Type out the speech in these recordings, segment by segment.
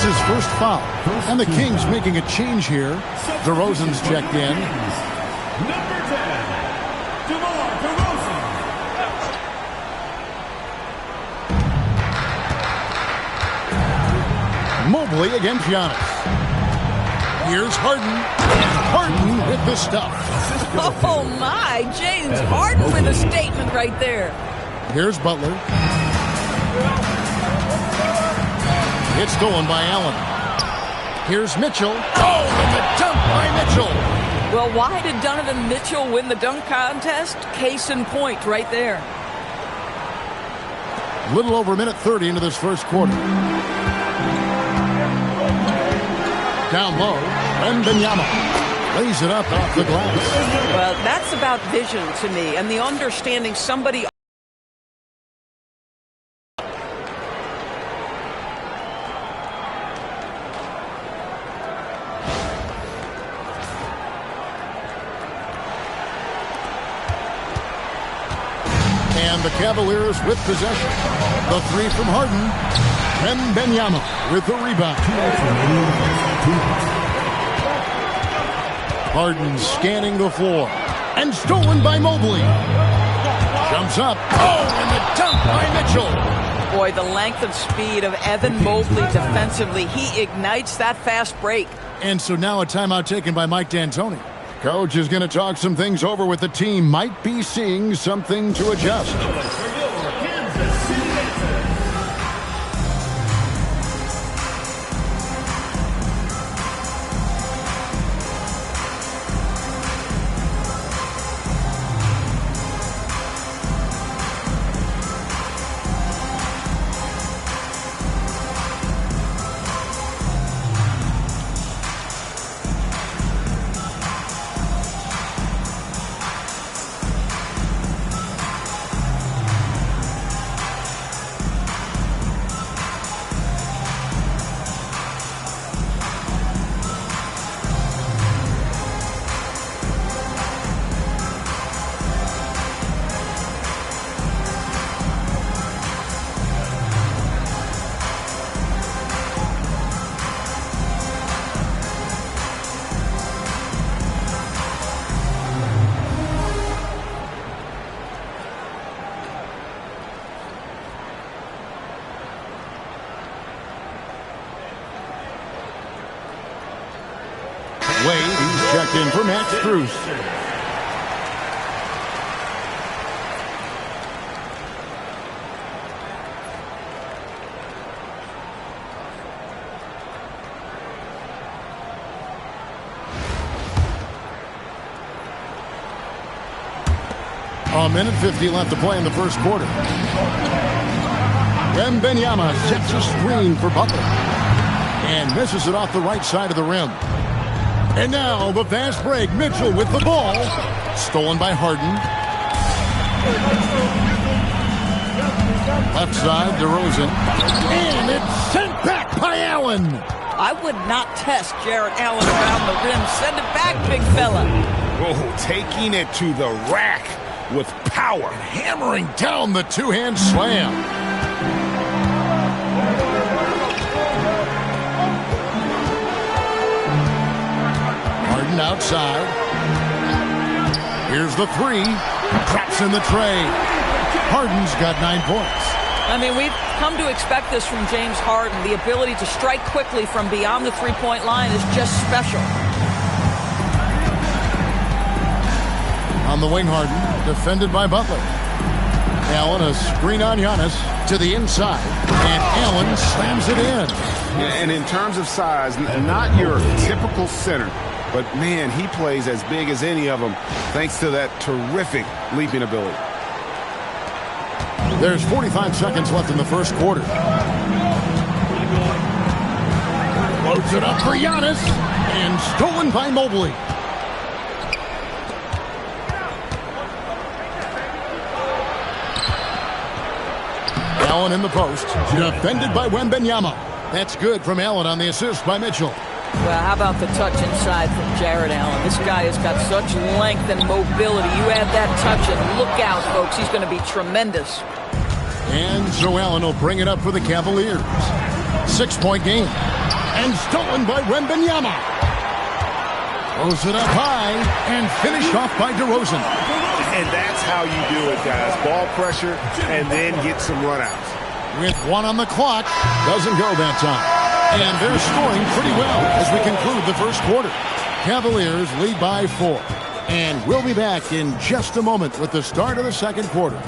his first foul. And the Kings making a change here. DeRozan's checked in. Number 10, DeMar DeRozan. Mobley against Giannis. Here's Harden. Harden with the stuff. Oh, my. James Harden with a statement right there. Here's Butler. It's stolen by Allen. Here's Mitchell. Oh, and the dunk by Mitchell. Well, why did Donovan Mitchell win the dunk contest? Case in point right there. Little over a minute 30 into this first quarter. Down low, Wembanyama lays it up off the glass. Well, that's about vision to me and the understanding somebody. And the Cavaliers with possession. The three from Harden. Wembanyama with the rebound. Harden scanning the floor. And stolen by Mobley. Jumps up. Oh, and the dunk by Mitchell. Boy, the length of speed of Evan Mobley defensively. He ignites that fast break. And so now a timeout taken by Mike D'Antoni. Coach is going to talk some things over with the team. Might be seeing something to adjust. Wade, he's checked in for Max Strus. A minute 50 left to play in the first quarter. Wembanyama sets a screen for Butler. And misses it off the right side of the rim. And now the fast break. Mitchell with the ball. Stolen by Harden. Left side, DeRozan. And it's sent back by Allen. I would not test Jarrett Allen around the rim. Send it back, big fella. Oh, taking it to the rack with power. Hammering down the two-hand slam. Harden outside. Here's the three. Traps in the tray. Harden's got 9 points. I mean, we've come to expect this from James Harden. The ability to strike quickly from beyond the three-point line is just special. On the wing, Harden, defended by Butler. Allen, a screen on Giannis to the inside, and Allen slams it in. Yeah, and in terms of size, not your typical center, but man, he plays as big as any of them thanks to that terrific leaping ability. There's 45 seconds left in the first quarter. Loads it up for Giannis, and stolen by Mobley. Allen in the post, defended by Wembanyama. That's good from Allen on the assist by Mitchell. Well, how about the touch inside from Jarrett Allen? This guy has got such length and mobility. You add that touch and look out, folks. He's going to be tremendous. And so Allen will bring it up for the Cavaliers. 6-point game. And stolen by Wembanyama. Throws it up high and finished off by DeRozan. And that's how you do it, guys. Ball pressure and then get some runouts. With 1 on the clock, doesn't go that time. And they're scoring pretty well as we conclude the first quarter. Cavaliers lead by 4. And we'll be back in just a moment with the start of the second quarter.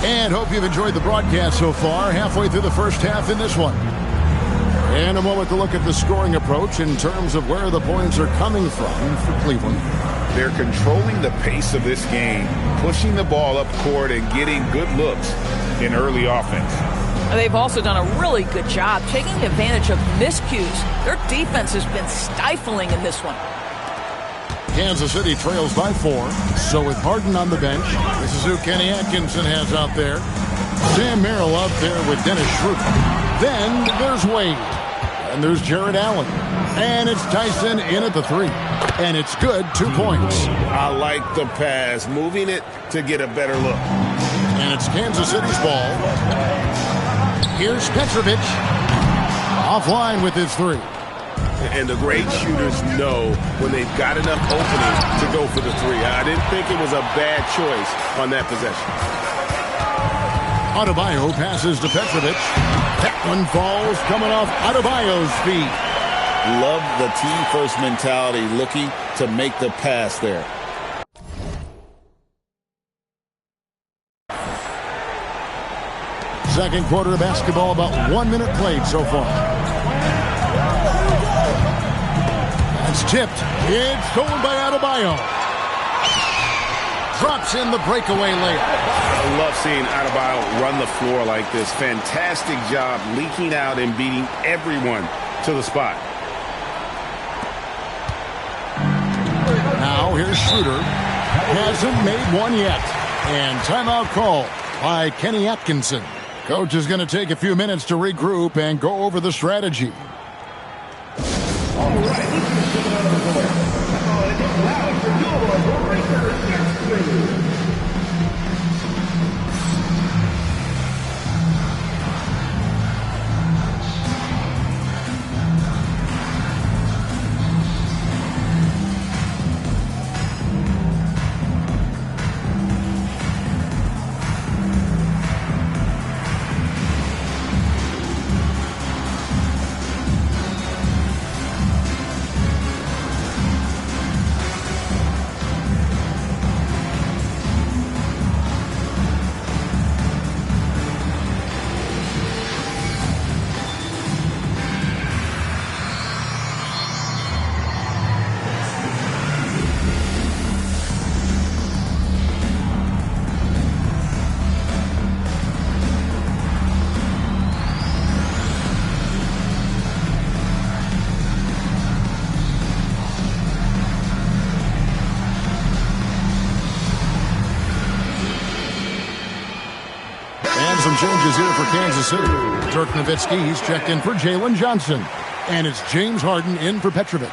And hope you've enjoyed the broadcast so far. Halfway through the first half in this one. And a moment to look at the scoring approach in terms of where the points are coming from for Cleveland. They're controlling the pace of this game, pushing the ball up court and getting good looks in early offense. They've also done a really good job taking advantage of miscues. Their defense has been stifling in this one. Kansas City trails by 4. So with Harden on the bench, this is who Kenny Atkinson has out there. Sam Merrill out there with Dennis Schroeder. Then there's Wade. And there's Jared Allen. And it's Tyson in at the 3. And it's good, 2 points. I like the pass, moving it to get a better look. And it's Kansas City's ball. Here's Petrovic. Offline with his 3. And the great shooters know when they've got enough opening to go for the 3. I didn't think it was a bad choice on that possession. Adebayo passes to Petrovic. That one falls coming off Adebayo's feet. Love the team-first mentality, looking to make the pass there. Second quarter of basketball, about 1 minute played so far. It's tipped. It's stolen by Adebayo. Drops in the breakaway layup. I love seeing Adebayo run the floor like this. Fantastic job leaking out and beating everyone to the spot. Now here's Schroeder. Hasn't made one yet. And timeout call by Kenny Atkinson. Coach is going to take a few minutes to regroup and go over the strategy. All right. Some changes here for Kansas City. Dirk Nowitzki, he's checked in for Jalen Johnson. And it's James Harden in for Petrovic.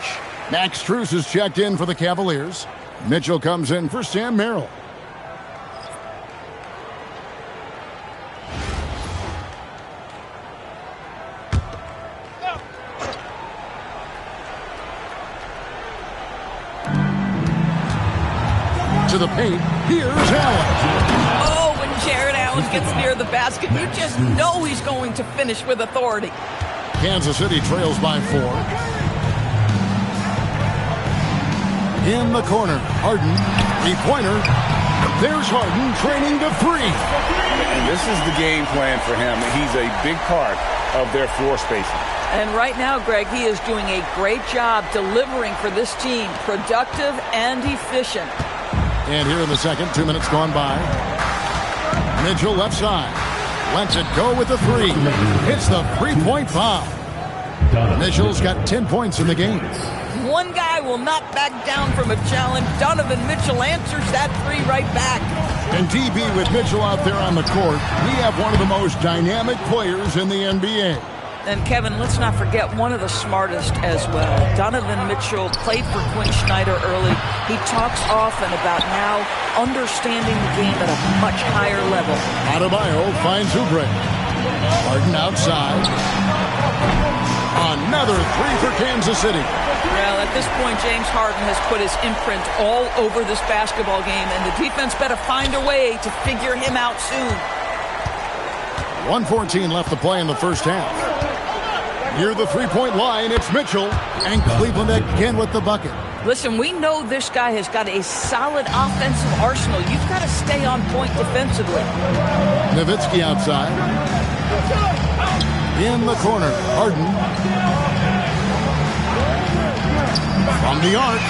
Max Strus is checked in for the Cavaliers. Mitchell comes in for Sam Merrill. To the paint, here's Allen. Oh, when Jared Allen gets near the basket, you just know he's going to finish with authority. Kansas City trails by 4. In the corner, Harden, three-pointer. There's Harden training to 3. And this is the game plan for him. He's a big part of their floor spacing. And right now, Greg, he is doing a great job delivering for this team, productive and efficient. And here in the second, 2 minutes gone by. Mitchell left side. Lets it go with the 3. Hits the three-point foul. Mitchell's got 10 points in the game. One guy will not back down from a challenge. Donovan Mitchell answers that three right back. And DB with Mitchell out there on the court, we have one of the most dynamic players in the NBA. And Kevin, let's not forget one of the smartest as well. Donovan Mitchell played for Quinn Snyder early. He talks often about now understanding the game at a much higher level. Adebayo finds Oubre. Harden outside. Another three for Kansas City. Well, at this point, James Harden has put his imprint all over this basketball game, and the defense better find a way to figure him out soon. 1:14 left to play in the first half. Near the three-point line, it's Mitchell, and Cleveland again with the bucket. Listen, we know this guy has got a solid offensive arsenal. You've got to stay on point defensively. Nowitzki outside. In the corner, Harden. From the arc,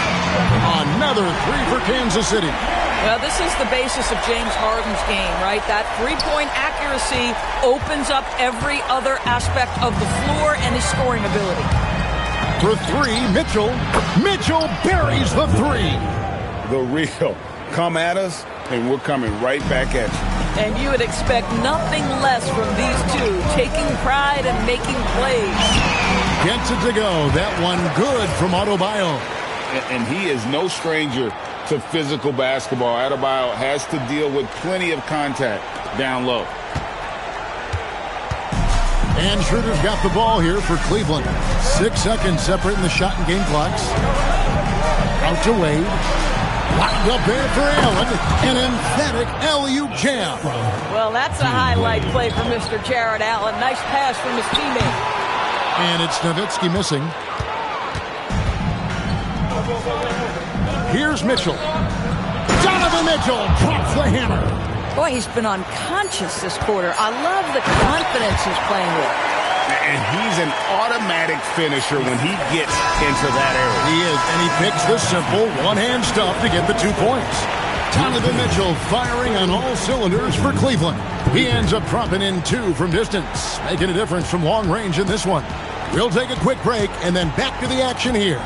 another three for Kansas City. Well, this is the basis of James Harden's game, right? That three-point accuracy opens up every other aspect of the floor and his scoring ability. For three, Mitchell. Mitchell buries the three. The real. Come at us, and we're coming right back at you. And you would expect nothing less from these two, taking pride and making plays. Gets it to go. That one good from Adebayo. And he is no stranger to physical basketball. Adebayo has to deal with plenty of contact down low. And Schroeder's got the ball here for Cleveland. 6 seconds separating the shot and game clocks. Out to Wade. Locked up there for Allen. An emphatic alley-oop jam. Well, that's a highlight play for Mr. Jared Allen. Nice pass from his teammate. And it's Nowitzki missing. Here's Mitchell. Donovan Mitchell drops the hammer. Boy, he's been unconscious this quarter. I love the confidence he's playing with. And he's an automatic finisher when he gets into that area. He is, and he picks the simple one-hand stuff to get the 2 points. Donovan Mitchell firing on all cylinders for Cleveland. He ends up dropping in 2 from distance, making a difference from long range in this one. We'll take a quick break and then back to the action here.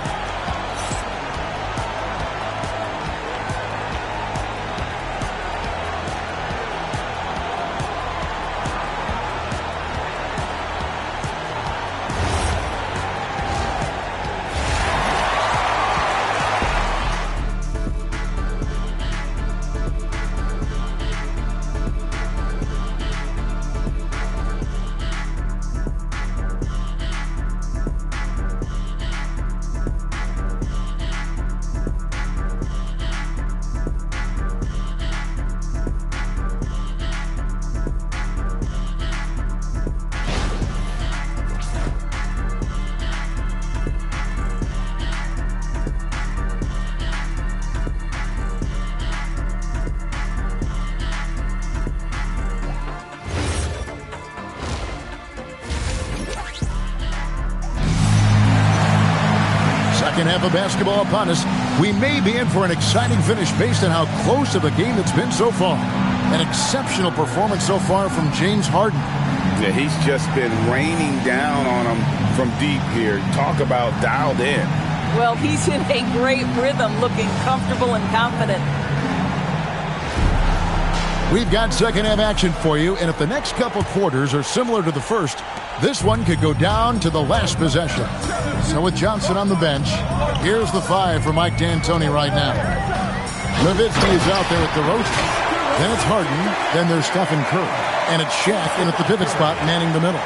Half of basketball upon us. We may be in for an exciting finish based on how close of a game it's been so far. An exceptional performance so far from James Harden. Yeah, he's just been raining down on him from deep here. Talk about dialed in. Well, he's in a great rhythm, looking comfortable and confident. We've got second half action for you, and if the next couple quarters are similar to the first, this one could go down to the last possession. So with Johnson on the bench, here's the 5 for Mike D'Antoni right now. Nowitzki is out there at the roast. Then it's Harden. Then there's Stephen Curry. And it's Shaq in at the pivot spot, manning the middle.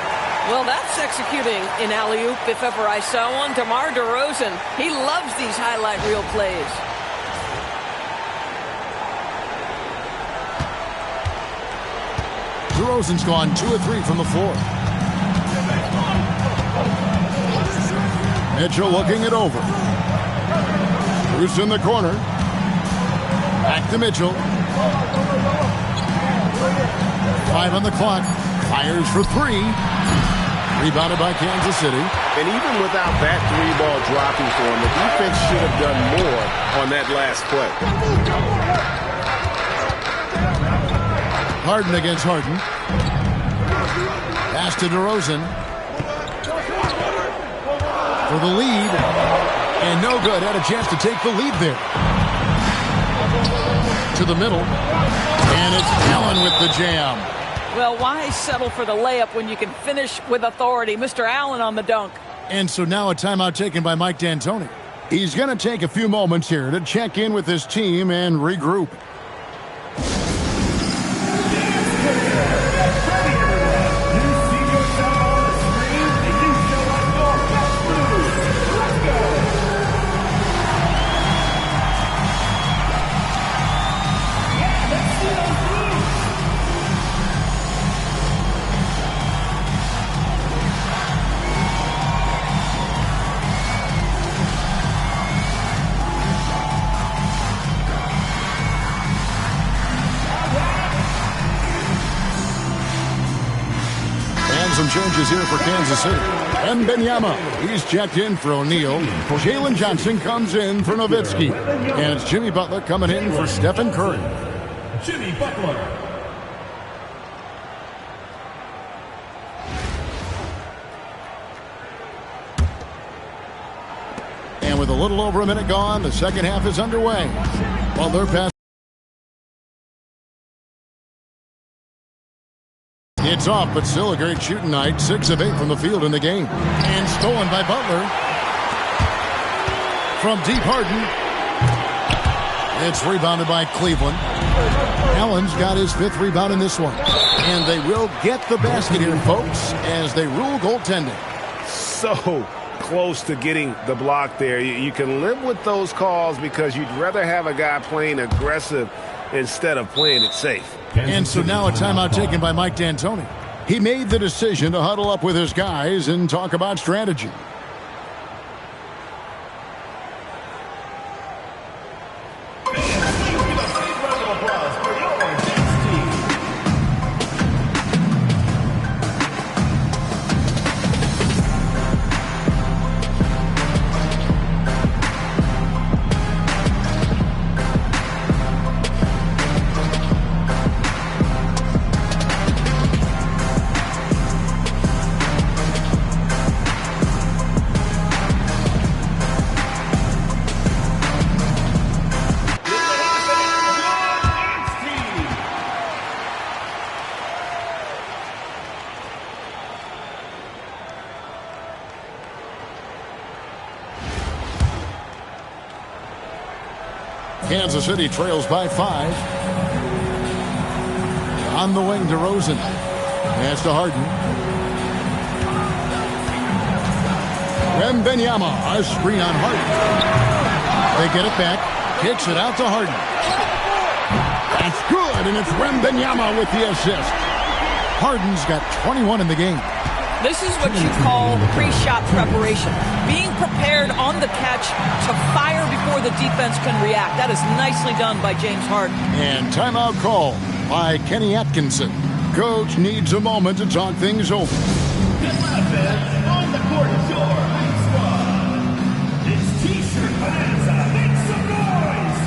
Well, that's executing an alley-oop if ever I saw one. DeMar DeRozan, he loves these highlight reel plays. DeRozan's gone 2 of 3 from the floor. Mitchell looking it over. Bruce in the corner. Back to Mitchell. 5 on the clock. Fires for 3. Rebounded by Kansas City. And even without that 3-ball dropping for him, the defense should have done more on that last play. Harden against Harden. Pass to DeRozan. for the lead. And no good. Had a chance to take the lead there. To the middle. And it's Allen with the jam. Well, why settle for the layup when you can finish with authority? Mr. Allen on the dunk. And so now a timeout taken by Mike D'Antoni. He's going to take a few moments here to check in with his team and regroup. Some changes here for Kansas City. Wembanyama, he's checked in for O'Neal. Jalen Johnson comes in for Nowitzki. And it's Jimmy Butler coming in for Stephen Curry. Jimmy Butler. And with a little over a minute gone, the second half is underway. Butler pass. It's off, but still a great shooting night. 6 of 8 from the field in the game. And stolen by Butler. From deep, Harden. It's rebounded by Cleveland. Allen's got his 5th rebound in this one. And they will get the basket here, folks, as they rule goaltending. So close to getting the block there. You can live with those calls because you'd rather have a guy playing aggressive instead of playing it safe. And so now a timeout taken by Mike D'Antoni. He made the decision to huddle up with his guys and talk about strategy. Kansas City trails by 5. On the wing to Rosen. Pass to Harden. Wembanyama, a screen on Harden. They get it back. Kicks it out to Harden. That's good, and it's Wembanyama with the assist. Harden's got 21 in the game. This is what you call pre-shot preparation. Being prepared on the catch to fire before the defense can react. That is nicely done by James Harden. And timeout call by Kenny Atkinson. Coach needs a moment to talk things over. Good luck, fans. On the court is your high squad. It's T-shirt bonanza. Make some noise.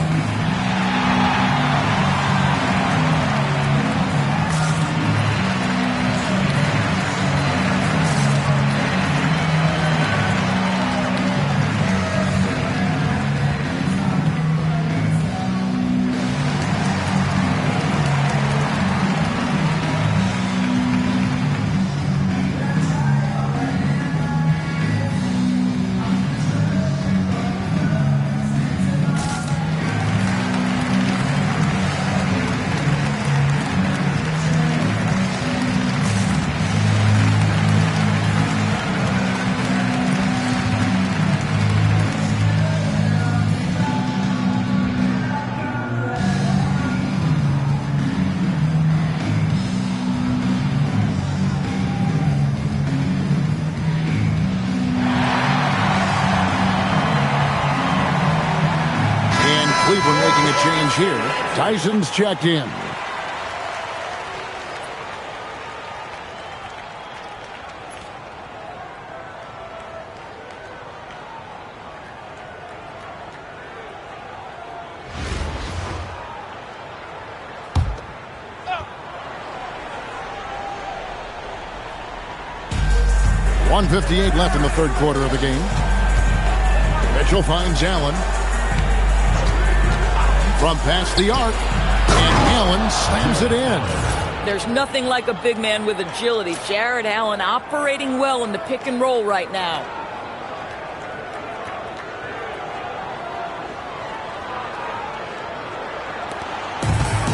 Cleveland making a change here. Tyson's checked in. .158 left in the third quarter of the game. Mitchell finds Allen. From past the arc. And Allen slams it in. There's nothing like a big man with agility. Jared Allen operating well in the pick and roll right now.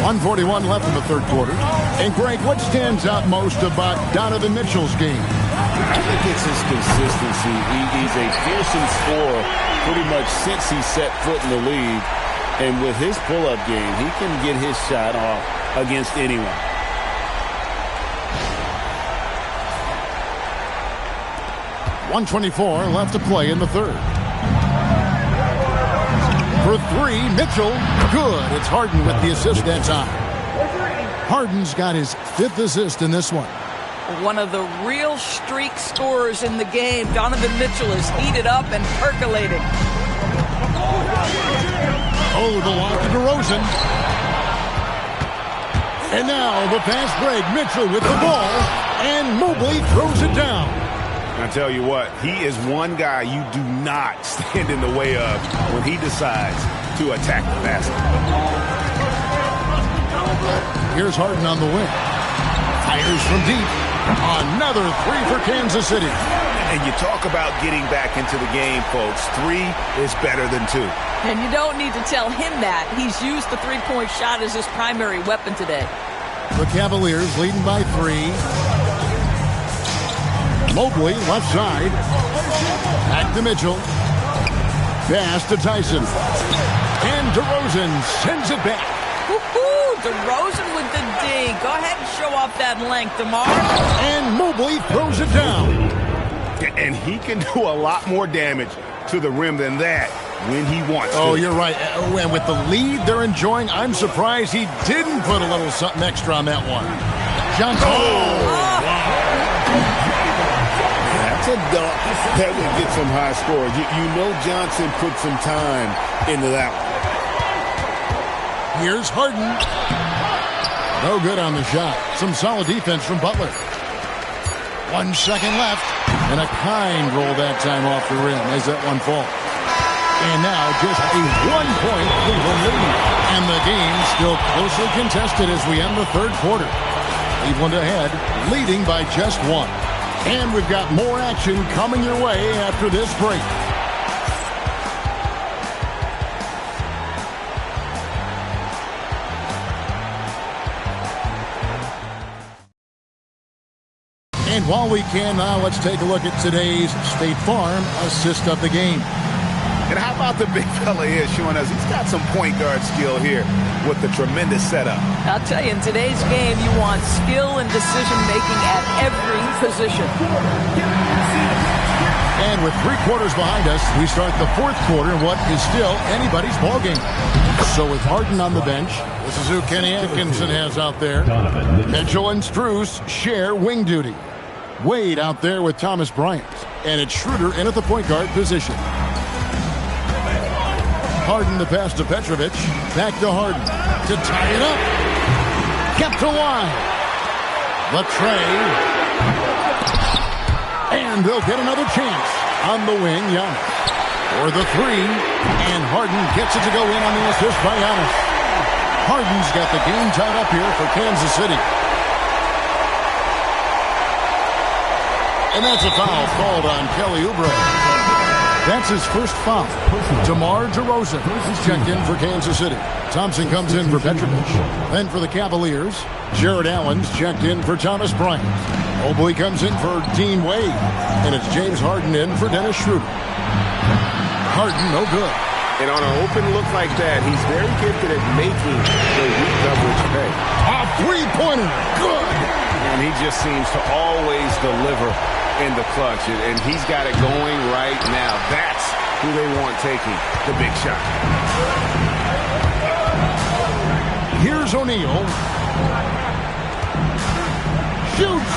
.141 left in the third quarter. And Greg, what stands out most about Donovan Mitchell's game? I think it's his consistency. He's a fearsome scorer pretty much since he set foot in the league. And with his pull-up game, he can get his shot off against anyone. .124 left to play in the third. For three, Mitchell, good. It's Harden with the assist that time. Harden's got his 5th assist in this one. One of the real streak scorers in the game. Donovan Mitchell is heated up and percolating. Oh, the lock to DeRozan. And now the fast break. Mitchell with the ball. And Mobley throws it down. I tell you what, he is one guy you do not stand in the way of when he decides to attack the basket. Here's Harden on the wing. Fires from deep. Another three for Kansas City. And you talk about getting back into the game, folks. 3 is better than 2. And you don't need to tell him that. He's used the three-point shot as his primary weapon today. The Cavaliers leading by 3. Mobley, left side. Back to Mitchell. Pass to Tyson. And DeRozan sends it back. Woo-hoo! DeRozan with the D. Go ahead and show off that length, DeMar. And Mobley throws it down. And he can do a lot more damage to the rim than that when he wants to. Oh, you're right. And with the lead they're enjoying, I'm surprised he didn't put a little something extra on that one. Johnson. That's a dunk that would get some high scores. You know Johnson put some time into that one. Here's Harden. No good on the shot. Some solid defense from Butler. 1 second left. And a kind roll that time off the rim as that one falls. And now just a 1-point Cleveland lead. And the game still closely contested as we end the third quarter. Cleveland ahead, leading by just 1. And we've got more action coming your way after this break. And while we can now, let's take a look at today's State Farm assist of the game. And how about the big fella here showing us he's got some point guard skill here with the tremendous setup. I'll tell you, in today's game, you want skill and decision-making at every position. And with 3 quarters behind us, we start the fourth quarter in what is still anybody's ballgame. So with Harden on the bench, this is who Kenny Atkinson has out there. Mitchell and Strus share wing duty. Wade out there with Thomas Bryant. And it's Schroeder in at the point guard position. Harden to pass to Petrovic. Back to Harden to tie it up. Kept alive. Latrey. And they'll get another chance. On the wing, Giannis. For the 3. And Harden gets it to go in on the assist by Giannis. Harden's got the game tied up here for Kansas City. And that's a foul called on Kelly Oubre. That's his first foul. DeMar DeRozan checked in for Kansas City. Thompson comes in for Petrovic. Then for the Cavaliers, Jared Allen's checked in for Thomas Bryant. Mobley comes in for Dean Wade. And it's James Harden in for Dennis Schroeder. Harden, no good. And on an open look like that, he's very gifted at making the weak coverage pay. A three-pointer, good. And he just seems to always deliver in the clutch, and he's got it going right now. That's who they want taking the big shot. Here's O'Neal. Shoots.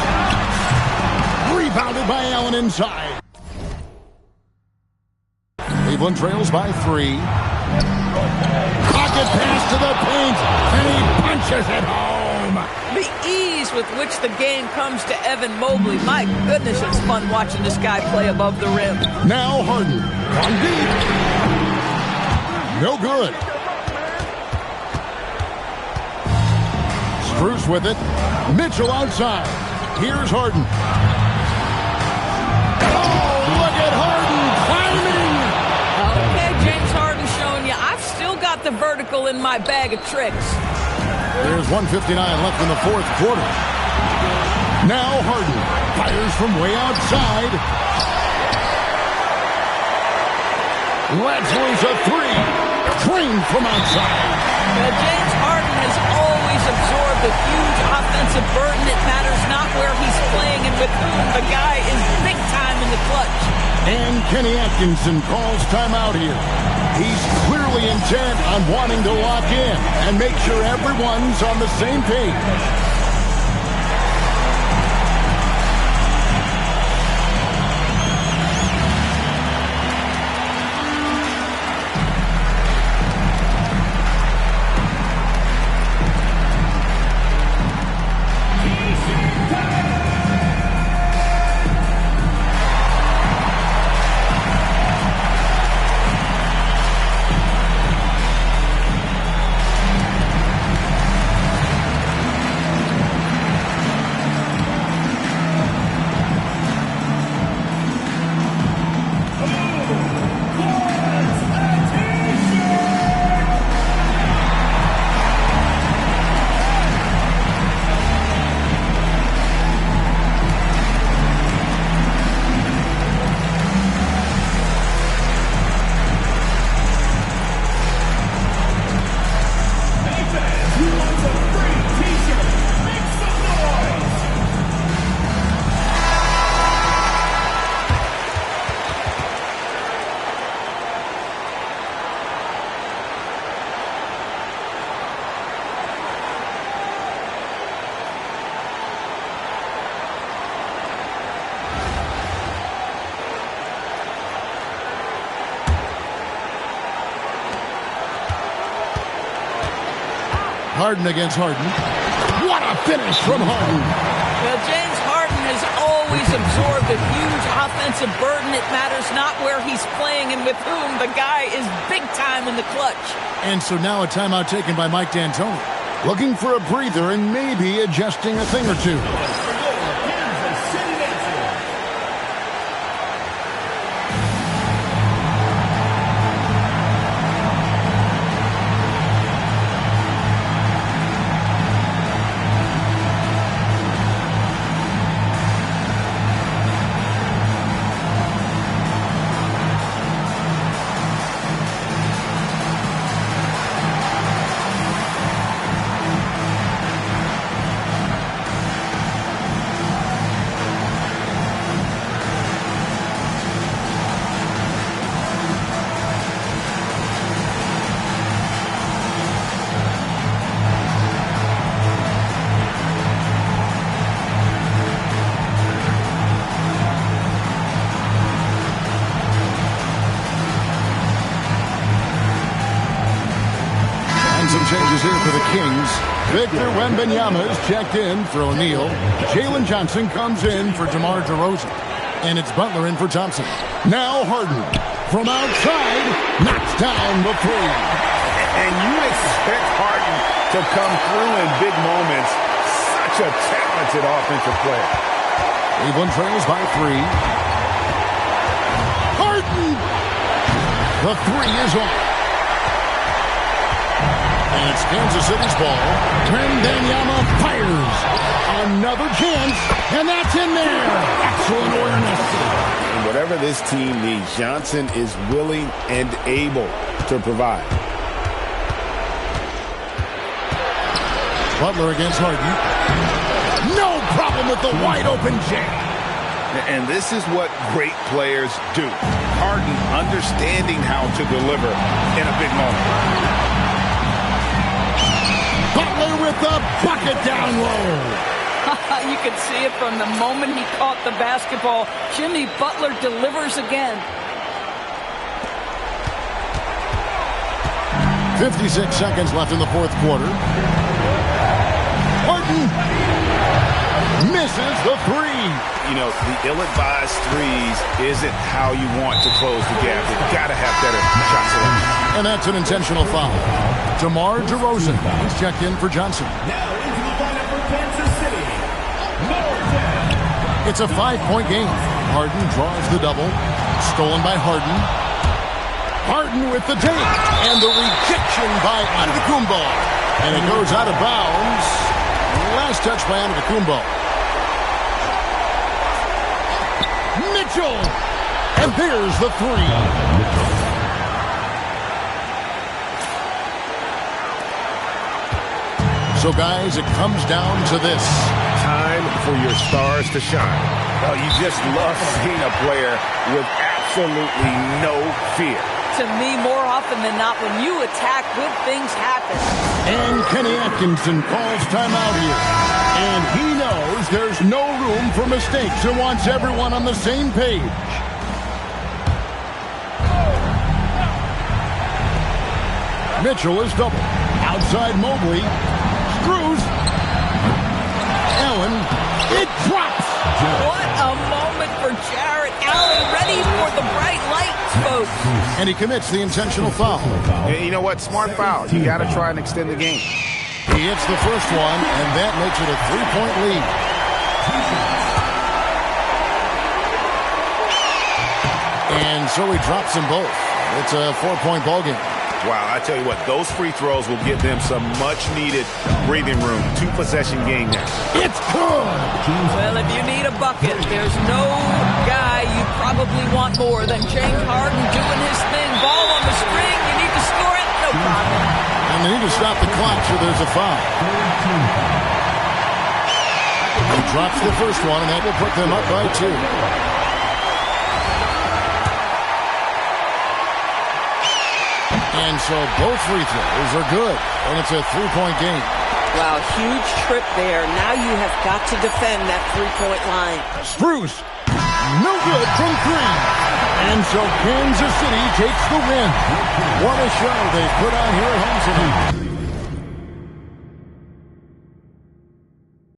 Rebounded by Allen inside. Cleveland trails by 3. Pocket pass to the paint, and he punches it home. The ease with which the game comes to Evan Mobley. My goodness, it's fun watching this guy play above the rim. Now Harden. On deep. No good. Spruce with it. Mitchell outside. Here's Harden. Oh, look at Harden climbing. Okay, James Harden showing you I've still got the vertical in my bag of tricks. There's 1:59 left in the fourth quarter. Now Harden fires from way outside. Lets loose a three. Drained from outside. James Harden has always absorbed a huge offensive burden. It matters not where he's playing and with whom. The guy is big time in the clutch. And Kenny Atkinson calls timeout here. He's clearly intent on wanting to lock in and make sure everyone's on the same page. Harden against Harden. What a finish from Harden. Well, James Harden has always absorbed a huge offensive burden. It matters not where he's playing and with whom. The guy is big time in the clutch. And so now a timeout taken by Mike D'Antoni. Looking for a breather and maybe adjusting a thing or two. Some changes here for the Kings. Victor Wembanyama is checked in for O'Neal. Jalen Johnson comes in for DeMar DeRozan. And it's Butler in for Thompson. Now Harden from outside knocks down the three. And you expect Harden to come through in big moments. Such a talented offensive player. Cleveland trails by 3. Harden! The three is on. And it's Kansas City's ball. Wembanyama fires. Another chance, and that's in there. Excellent awareness. And whatever this team needs, Johnson is willing and able to provide. Butler against Harden. No problem with the wide-open jam. And this is what great players do. Harden understanding how to deliver in a big moment. Butler with the bucket down low. You can see it from the moment he caught the basketball. Jimmy Butler delivers again. 56 seconds left in the fourth quarter. Harden misses the three. You know, the ill-advised threes isn't how you want to close the gap. You've got to have better shot selection. And that's an intentional foul. DeMar DeRozan. He's checked in for Johnson. Now into the lineup for Kansas City, Norton. It's a 5-point game. Harden draws the double. Stolen by Harden. Harden with the take. And the rejection by Antetokounmpo. And it goes out of bounds. Last touch by Antetokounmpo. Mitchell. And there's the three. So, guys, it comes down to this. Time for your stars to shine. Oh, you just love seeing a player with absolutely no fear. To me, more often than not, when you attack, good things happen. And Kenny Atkinson calls timeout here. And he knows there's no room for mistakes and wants everyone on the same page. Mitchell is double. Outside Mobley. Screws. Allen. It drops. What a moment for Jarrett Allen, ready for the bright lights, folks. And he commits the intentional foul. Yeah, you know what? Smart foul. You got to try and extend the game. He hits the first one, and that makes it a 3-point lead. And so he drops them both. It's a 4-point ballgame. Wow, I tell you what, those free throws will give them some much-needed breathing room. 2-possession game now. It's good. Well, if you need a bucket, there's no guy you probably want more than James Harden doing his thing. Ball on the string, you need to score it, no problem. And they need to stop the clock, so there's a foul. He drops the first one, and that will put them up by 2. And so both free throws are good, and it's a 3-point game. Wow, huge trip there. Now you have got to defend that 3-point line. Strus, no good from 3. And so Kansas City takes the win. What a show they put on here at home tonight.